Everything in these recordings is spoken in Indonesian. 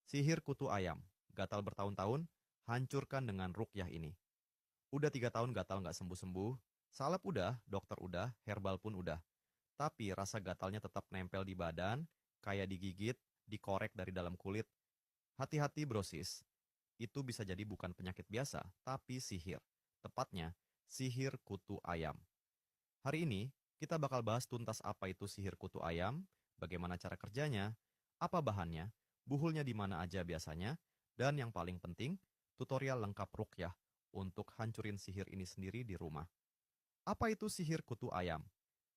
Sihir kutu ayam, gatal bertahun-tahun, hancurkan dengan ruqyah ini. Udah 3 tahun gatal nggak sembuh-sembuh, salep udah, dokter udah, herbal pun udah. Tapi rasa gatalnya tetap nempel di badan, kayak digigit, dikorek dari dalam kulit. Hati-hati brosis, itu bisa jadi bukan penyakit biasa, tapi sihir. Tepatnya, sihir kutu ayam. Hari ini, kita bakal bahas tuntas apa itu sihir kutu ayam, bagaimana cara kerjanya, apa bahannya, buhulnya di mana aja biasanya, dan yang paling penting, tutorial lengkap ruqyah untuk hancurin sihir ini sendiri di rumah. Apa itu sihir kutu ayam?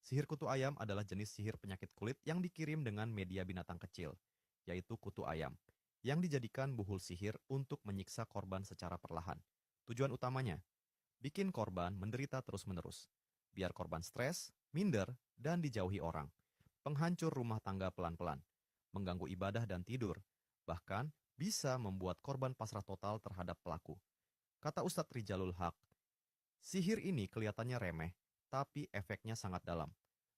Sihir kutu ayam adalah jenis sihir penyakit kulit yang dikirim dengan media binatang kecil, yaitu kutu ayam, yang dijadikan buhul sihir untuk menyiksa korban secara perlahan. Tujuan utamanya, bikin korban menderita terus-menerus, biar korban stres, minder, dan dijauhi orang. Penghancur rumah tangga pelan-pelan, mengganggu ibadah dan tidur, bahkan bisa membuat korban pasrah total terhadap pelaku. Kata Ustadz Rijalul Haq, sihir ini kelihatannya remeh, tapi efeknya sangat dalam.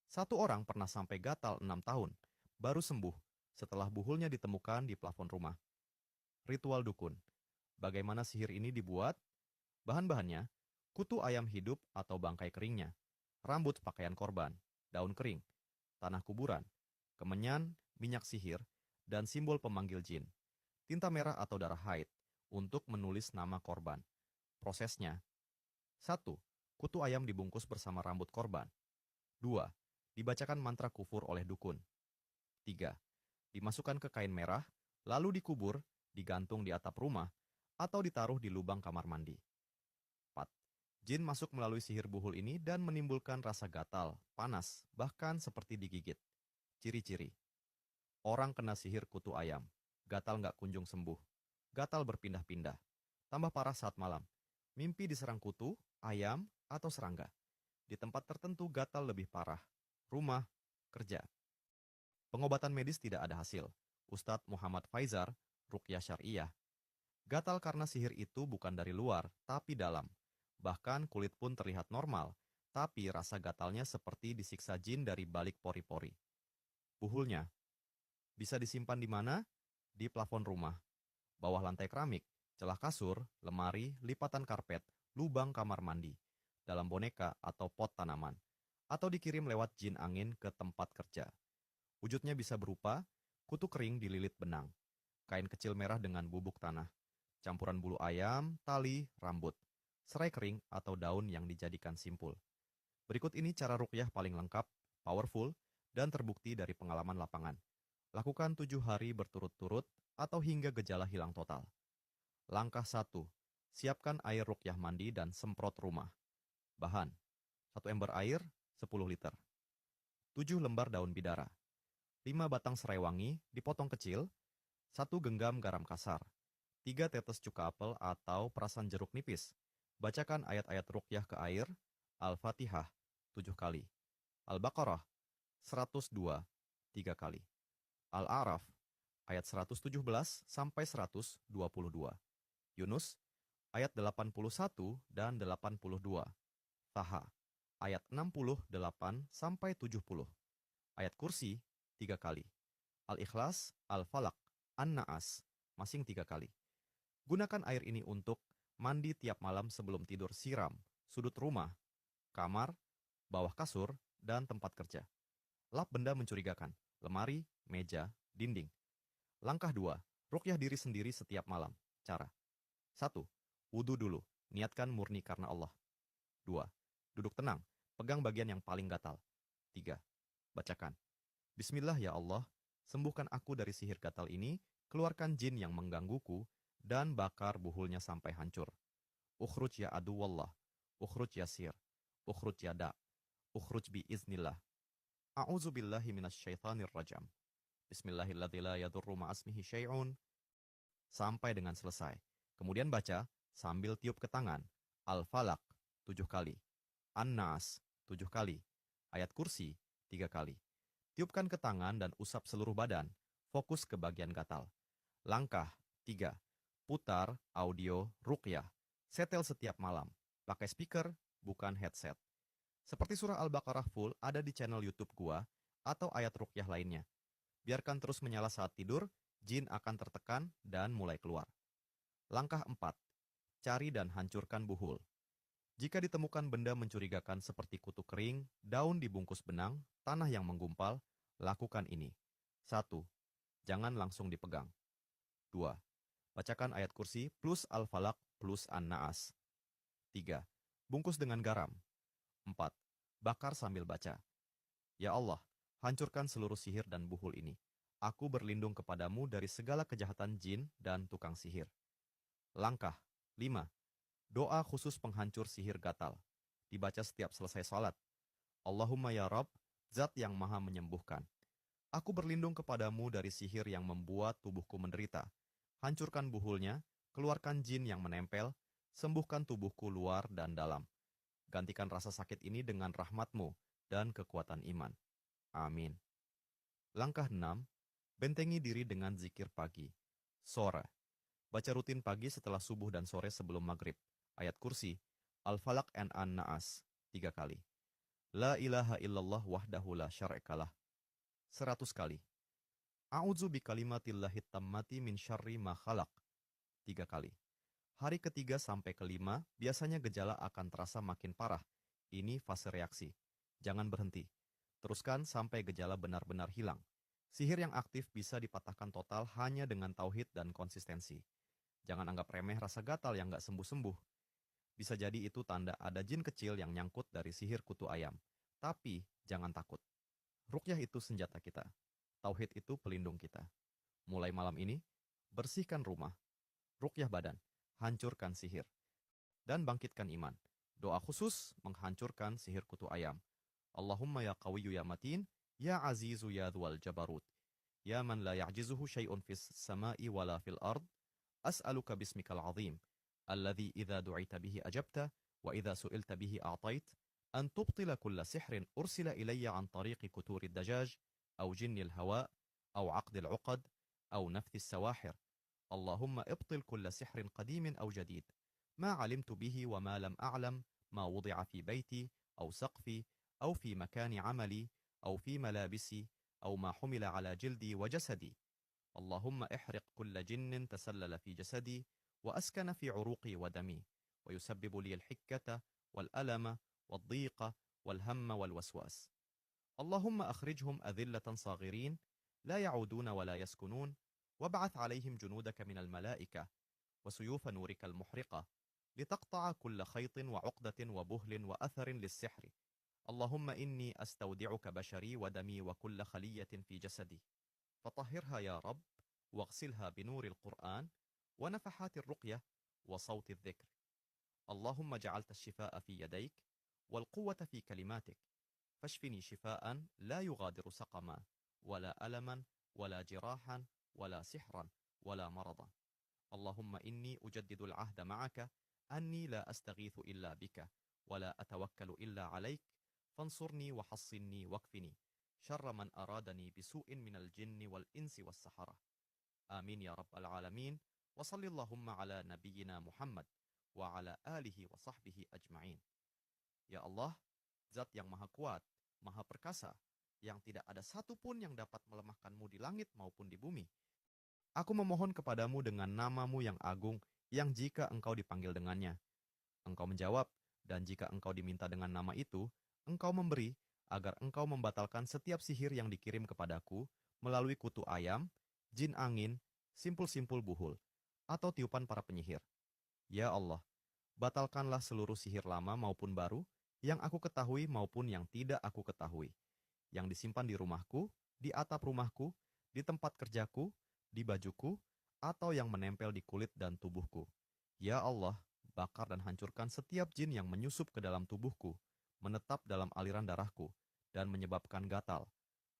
Satu orang pernah sampai gatal 6 tahun, baru sembuh setelah buhulnya ditemukan di plafon rumah. Ritual dukun. Bagaimana sihir ini dibuat? Bahan-bahannya, kutu ayam hidup atau bangkai keringnya, rambut pakaian korban, daun kering, tanah kuburan, kemenyan, minyak sihir, dan simbol pemanggil jin, tinta merah atau darah haid, untuk menulis nama korban. Prosesnya, 1. Kutu ayam dibungkus bersama rambut korban. 2. Dibacakan mantra kufur oleh dukun. 3. Dimasukkan ke kain merah, lalu dikubur, digantung di atap rumah, atau ditaruh di lubang kamar mandi. 4. Jin masuk melalui sihir buhul ini dan menimbulkan rasa gatal, panas, bahkan seperti digigit. Ciri-ciri. Orang kena sihir kutu ayam. Gatal nggak kunjung sembuh. Gatal berpindah-pindah. Tambah parah saat malam. Mimpi diserang kutu, ayam, atau serangga. Di tempat tertentu gatal lebih parah. Rumah, kerja. Pengobatan medis tidak ada hasil. Ustadz Muhammad Faizar, Ruqyah Syariah. Gatal karena sihir itu bukan dari luar, tapi dalam. Bahkan kulit pun terlihat normal, tapi rasa gatalnya seperti disiksa jin dari balik pori-pori. Buhulnya bisa disimpan di mana? Di plafon rumah, bawah lantai keramik, celah kasur, lemari, lipatan karpet, lubang kamar mandi, dalam boneka atau pot tanaman, atau dikirim lewat jin angin ke tempat kerja. Wujudnya bisa berupa kutu kering dililit benang, kain kecil merah dengan bubuk tanah, campuran bulu ayam, tali, rambut, serai kering atau daun yang dijadikan simpul. Berikut ini cara ruqyah paling lengkap, powerful, dan terbukti dari pengalaman lapangan. Lakukan 7 hari berturut-turut atau hingga gejala hilang total. Langkah 1. Siapkan air ruqyah mandi dan semprot rumah. Bahan: 1 ember air, 10 liter. 7 lembar daun bidara. 5 batang serai wangi, dipotong kecil. 1 genggam garam kasar. 3 tetes cuka apel atau perasan jeruk nipis. Bacakan ayat-ayat ruqyah ke air. Al-Fatihah 7 kali. Al-Baqarah 102 3 kali. Al-A'raf ayat 117 sampai 122. Yunus ayat 81 dan 82. Taha ayat 68 sampai 70. Ayat Kursi 3 kali. Al-Ikhlas, Al-Falaq, An-Naas masing 3 kali. Gunakan air ini untuk mandi tiap malam sebelum tidur. Siram sudut rumah, kamar, bawah kasur, dan tempat kerja. Lap benda mencurigakan, lemari, meja, dinding. Langkah 2, ruqyah diri sendiri setiap malam. Cara: 1. Wudu dulu, niatkan murni karena Allah. 2. Duduk tenang, pegang bagian yang paling gatal. 3. Bacakan, Bismillah ya Allah, sembuhkan aku dari sihir gatal ini, keluarkan jin yang menggangguku, dan bakar buhulnya sampai hancur. Ukhruj ya aduwallah, ukhruj ya sir, ukhruj ya da, ukhruj bi iznillah. A'udzu billahi minasyaitonir rajam. Bismillahilladzi la yadurru ma'asmihi syai'un. Sampai dengan selesai. Kemudian baca sambil tiup ke tangan. Al-Falaq 7 kali. An-Nas 7 kali. Ayat Kursi 3 kali. Tiupkan ke tangan dan usap seluruh badan. Fokus ke bagian gatal. Langkah 3. Putar audio ruqyah. Setel setiap malam. Pakai speaker, bukan headset. Seperti surah Al-Baqarah full ada di channel YouTube gua atau ayat ruqyah lainnya. Biarkan terus menyala saat tidur, jin akan tertekan dan mulai keluar. Langkah 4. Cari dan hancurkan buhul. Jika ditemukan benda mencurigakan seperti kutu kering, daun dibungkus benang, tanah yang menggumpal, lakukan ini. 1. Jangan langsung dipegang. 2. Bacakan ayat kursi plus Al-Falaq plus An-Naas. 3. Bungkus dengan garam. 4. Bakar sambil baca. Ya Allah, hancurkan seluruh sihir dan buhul ini. Aku berlindung kepadamu dari segala kejahatan jin dan tukang sihir. Langkah 5. Doa khusus penghancur sihir gatal. Dibaca setiap selesai salat. Allahumma ya Rabb, zat yang maha menyembuhkan. Aku berlindung kepadamu dari sihir yang membuat tubuhku menderita. Hancurkan buhulnya, keluarkan jin yang menempel, sembuhkan tubuhku luar dan dalam. Gantikan rasa sakit ini dengan rahmatmu dan kekuatan iman. Amin. Langkah 6. Bentengi diri dengan zikir pagi. Sore. Baca rutin pagi setelah subuh dan sore sebelum maghrib. Ayat kursi, Al-Falaq and An-Naas, 3 kali. La ilaha illallah wahdahu la syar'ikalah, 100 kali. A'udzu bikalimatillahi tammati min syarri ma khalaq, 3 kali. Hari ketiga sampai kelima, biasanya gejala akan terasa makin parah. Ini fase reaksi. Jangan berhenti. Teruskan sampai gejala benar-benar hilang. Sihir yang aktif bisa dipatahkan total hanya dengan tauhid dan konsistensi. Jangan anggap remeh rasa gatal yang gak sembuh-sembuh. Bisa jadi itu tanda ada jin kecil yang nyangkut dari sihir kutu ayam. Tapi jangan takut. Ruqyah itu senjata kita. Tauhid itu pelindung kita. Mulai malam ini, bersihkan rumah, ruqyah badan, hancurkan sihir, dan bangkitkan iman. Doa khusus menghancurkan sihir kutu ayam. Allahumma ya qawiyyu ya matin, ya azizu ya dhwal jabarut, ya man la ya'jizuhu syai'un fis sama'i wala fil ard, as'aluka bismikal azim, alladhi idha du'ita bihi ajabta, wa idha su'ilta bihi a'tait, an tubtila kulla sihrin ursila ilayya an tariqi kuturi dajaj, أو جن الهواء أو عقد العقد أو نفث السواحر. اللهم ابطل كل سحر قديم أو جديد ما علمت به وما لم أعلم، ما وضع في بيتي أو سقفي أو في مكان عملي أو في ملابسي أو ما حمل على جلدي وجسدي. اللهم احرق كل جن تسلل في جسدي وأسكن في عروقي ودمي ويسبب لي الحكة والألم والضيق والهم والوسواس. اللهم أخرجهم أذلة صاغرين لا يعودون ولا يسكنون، وابعث عليهم جنودك من الملائكة وسيوف نورك المحرقة لتقطع كل خيط وعقدة وبهل وأثر للسحر. اللهم إني أستودعك بشري ودمي وكل خلية في جسدي، فطهرها يا رب واغسلها بنور القرآن ونفحات الرقية وصوت الذكر. اللهم جعلت الشفاء في يديك والقوة في كلماتك، فاشفني شفاء لا يغادر سقما ولا ألما ولا جراحا ولا سحرا ولا مرضا. اللهم إني أجدد العهد معك أني لا أستغيث إلا بك ولا أتوكل إلا عليك، فانصرني وحصني واكفني شر من أرادني بسوء من الجن والإنس والسحرة. آمين يا رب العالمين. وصل اللهم على نبينا محمد وعلى آله وصحبه أجمعين. Ya Allah, Zat yang maha kuat, maha perkasa, yang tidak ada satupun yang dapat melemahkanmu di langit maupun di bumi. Aku memohon kepadamu dengan namamu yang agung, yang jika engkau dipanggil dengannya, engkau menjawab, dan jika engkau diminta dengan nama itu, engkau memberi, agar engkau membatalkan setiap sihir yang dikirim kepadaku melalui kutu ayam, jin angin, simpul-simpul buhul, atau tiupan para penyihir. Ya Allah, batalkanlah seluruh sihir lama maupun baru, yang aku ketahui maupun yang tidak aku ketahui, yang disimpan di rumahku, di atap rumahku, di tempat kerjaku, di bajuku, atau yang menempel di kulit dan tubuhku. Ya Allah, bakar dan hancurkan setiap jin yang menyusup ke dalam tubuhku, menetap dalam aliran darahku, dan menyebabkan gatal,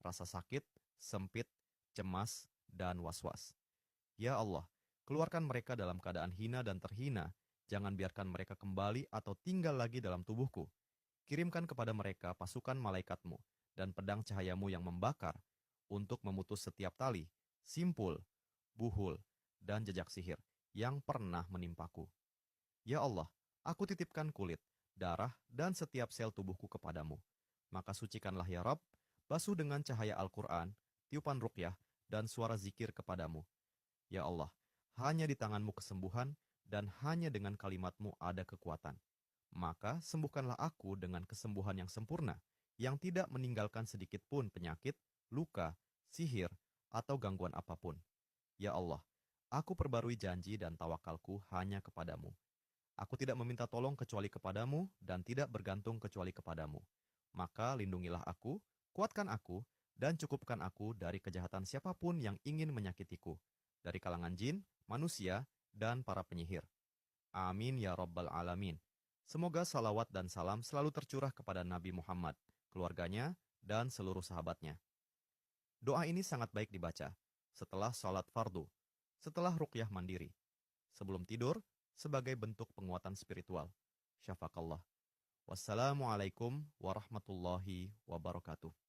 rasa sakit, sempit, cemas, dan was-was. Ya Allah, keluarkan mereka dalam keadaan hina dan terhina, jangan biarkan mereka kembali atau tinggal lagi dalam tubuhku. Kirimkan kepada mereka pasukan malaikatmu dan pedang cahayamu yang membakar untuk memutus setiap tali, simpul, buhul, dan jejak sihir yang pernah menimpaku. Ya Allah, aku titipkan kulit, darah, dan setiap sel tubuhku kepadamu. Maka sucikanlah ya Rabb, basuh dengan cahaya Al-Quran, tiupan ruqyah, dan suara zikir kepadamu. Ya Allah, hanya di tanganmu kesembuhan dan hanya dengan kalimatmu ada kekuatan. Maka sembuhkanlah aku dengan kesembuhan yang sempurna, yang tidak meninggalkan sedikit pun penyakit, luka, sihir, atau gangguan apapun. Ya Allah, aku perbarui janji dan tawakalku hanya kepadamu. Aku tidak meminta tolong kecuali kepadamu dan tidak bergantung kecuali kepadamu. Maka lindungilah aku, kuatkan aku, dan cukupkan aku dari kejahatan siapapun yang ingin menyakitiku, dari kalangan jin, manusia, dan para penyihir. Amin ya Rabbal Alamin. Semoga salawat dan salam selalu tercurah kepada Nabi Muhammad, keluarganya, dan seluruh sahabatnya. Doa ini sangat baik dibaca setelah sholat fardu, setelah ruqyah mandiri, sebelum tidur, sebagai bentuk penguatan spiritual. Syafakallah. Wassalamualaikum warahmatullahi wabarakatuh.